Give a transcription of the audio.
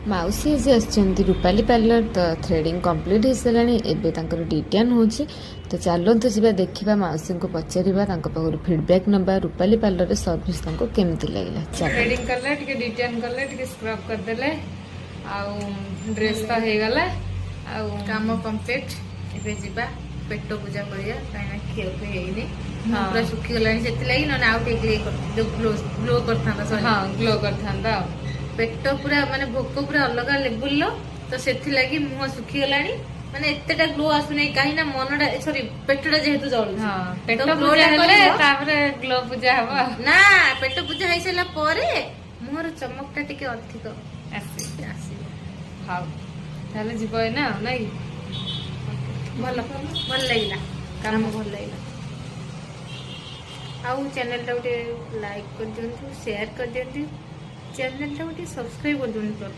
माउसी आज आसछन्ती रूपाली पार्लर तो threading complete हो साराणी एबे तांकर डिटेन होची तो चलतु जा देखा माउसी को पचारिबा तांको पाखरु फीडबैक नबा रूपाली पार्लर सर्विस तांको केमती लागला थ्रेडिंग करले टिके डिटेन करले टिके स्क्रब कर देले आउ ड्रेस तो हे गला आउ काम कंप्लीट एबे जिबा पेट पूजा करिया काइना खेल पे हेइनी पूरा सुखी गलानी सेति लागि न आउ टेक जो ग्लो करथांदा सॉरी हां ग्लो करथांदा पेट पूरा माने भोक पूरा अलग लेवल लो तो सेति लागि मुह सुखी गलानी माने एतेटा ग्लो आसुनै काहे ना मनडा सॉरी पेटटा जेहेतु जळु हां पेट पूजा हेले तापरे ग्लो पूजा हबो ना पेट पूजा हैसला परे मुहर चमकटा टिके अधिक आसी आसी हां ताले जीव ना नाही भल भल लागला काम भल लागला आउ चैनल टा उठे लाइक कर दियंतु शेयर कर दियंतु चैनल टा उठे सब्सक्राइब कर दियंतु।